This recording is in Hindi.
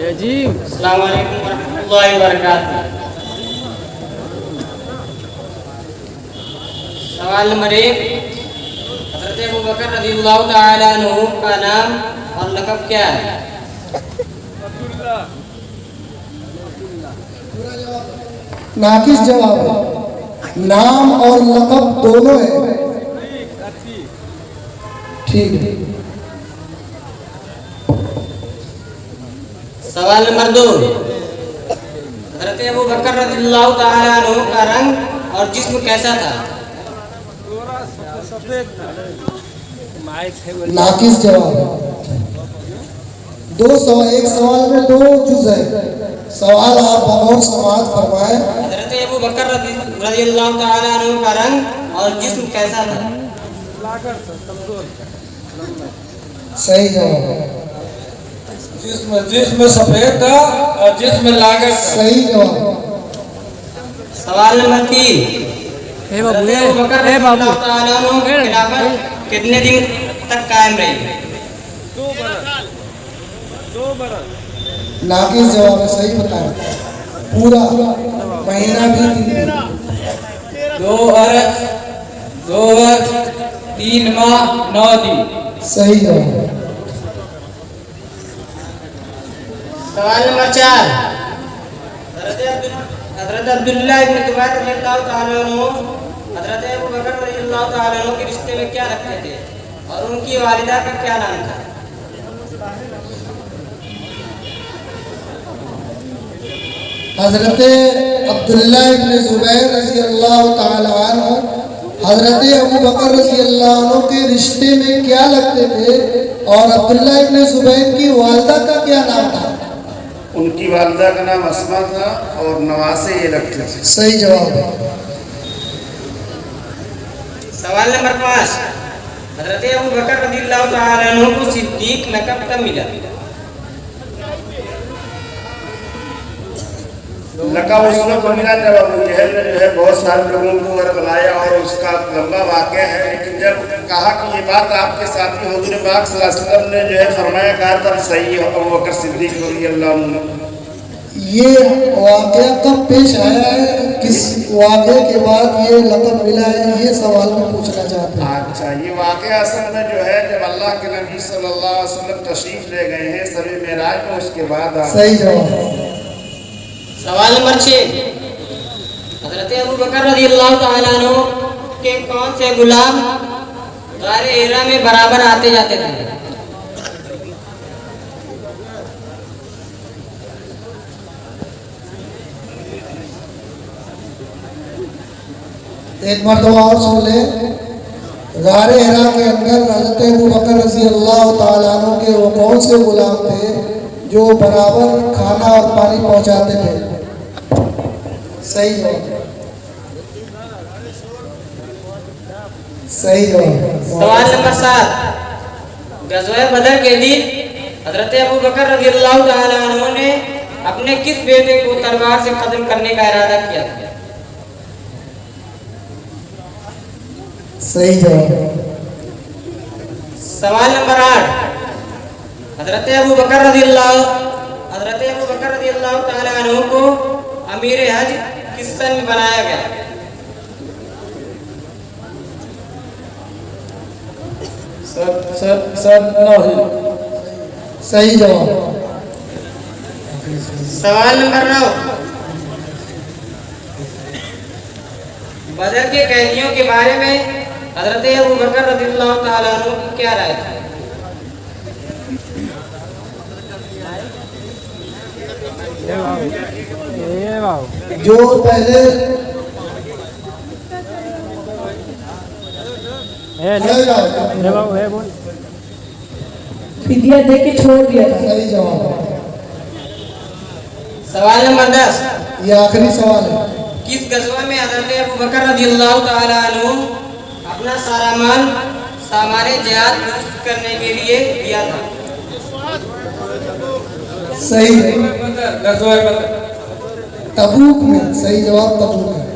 जी अस्सलाम वालेकुम वरहमतुल्लाहि वबरकातुहू। सवाल नंबर 1, हज़रत अबू बकर रज़ियल्लाहु ताला अन्हु का नाम और लक़ब क्या है? नाकिस जवाब है, नाम और लक़ब दोनों है। ठीक है। सवाल नंबर 2, हज़रत अबू बकर रज़ियल्लाहु ताला अन्हु का रंग और जिस्म कैसा था? नाकिस जवाब है। एक सवाल में 2 जुज है। सवाल आप बगौर समाअत फरमाएं। हज़रत अबू बकर रज़ियल्लाहु ताला अन्हु का रंग और जिस्म कैसा था? सही जवाब है। जिसमें सफेद था और जिसमें लागत था। सही जवाब। सवाल नंबर 3, बाबू अबू बकर रज़ियल्लाहु ताला अन्हु की खिलाफत कितने दिन तक कायम रही? 2 बरस। नाकिस जवाब है। सही बताया। पूरा महीना भी 3 दिन। 2 वर्ष 3 माह 9 दिन। सही जवाब है। सवाल नंबर 4, हज़रत अब्दुल्लाह इब्न जुबैर रज़ियल्लाहु ताला अन्हु हज़रत अबू बकर रज़ियल्लाहु ताला अन्हु के रिश्ते में क्या रखते थे और उनकी वालिदा का क्या नाम था? हज़रत अब्दुल्लाह इब्न ज़ुबैर रज़ियल्लाहु ताला अन्हु हज़रत अबू बकर रज़ियल्लाहु अन्हु के रिश्ते में क्या लगते थे और अब्दुल्लाह इब्न ज़ुबैर की वालिदा का क्या नाम था? उनकी वालिदा का नाम अस्मा था और नवासे ये लगते थे। सही जवाब है। सवाल नंबर 5, हज़रत अबू बकर रज़ियल्लाहु ताला अन्हु को सिद्दीक लक़ब कब मिला? लक़ब उस वक्त मिला जब अबू जहल ने जो है बहुत सारे लोगों को वरगलाया और उसका लंबा वाक़या है। लेकिन जब कहा कि ये बात आपके साथी हुज़ूर पाक सल्लल्लाहु अलैहि वसल्लम ने जो है फरमाया कहा तब सही है अबू बकर सिद्दीक़ रज़ियल्लाहु अन्हु। ये वाक़या कब पेश आया है, किस वाक़े के बाद ये लक़ब मिला है, ये सवाल में पूछना चाहते हैं। अच्छा, ये वाक़या असल में जो है जब अल्लाह के नबी सल्लल्लाहु अलैहि वसल्लम तशरीफ़ ले गए हैं शब मेराज में, उसके बाद सही जवाब। सवाल नंबर 6, हज़रत अबू बकर रज़ियल्लाहु ताला अन्हु के कौन से गुलाम गारे हिरा में बराबर आते जाते थे? एक मरतबा और सुन ले। गारे हिरा के अंदर हज़रत अबू बकर रज़ियल्लाहु ताला अन्हु के वो कौन से गुलाम थे जो बराबर खाना और पानी पहुंचाते थे? सही जवाब। सही जवाब। सवाल नंबर 7, गज़वा बदर के दिन हज़रत अबू बकर रज़ियल्लाहु ताला अन्हु ने अपने किस बेटे को तलवार से कत्ल करने का इरादा किया था? सही जवाब। सवाल नंबर 8, हज़रत अबू बकर रज़ियल्लाहु ताला अन्हु को अमीर हज किस सन में बनाया गया? सही जवाब। सवाल नंबर 9, बदर के कैदियों के बारे में हज़रत अबू बकर रज़ियल्लाहु ताला अन्हु की क्या राय थी? जो पहले फिदिया दे के छोड़ दिया था। सही जवाब। सवाल नंबर 10, ये आखिरी सवाल है। किस गज़वा में हज़रत अबू बकर रज़ियल्लाहु ताला अन्हु अपना सारा माल सामाने जिहाद दुरुस्त करने के लिए दिया था? सही। तबूक में। सही जवाब तबूक है।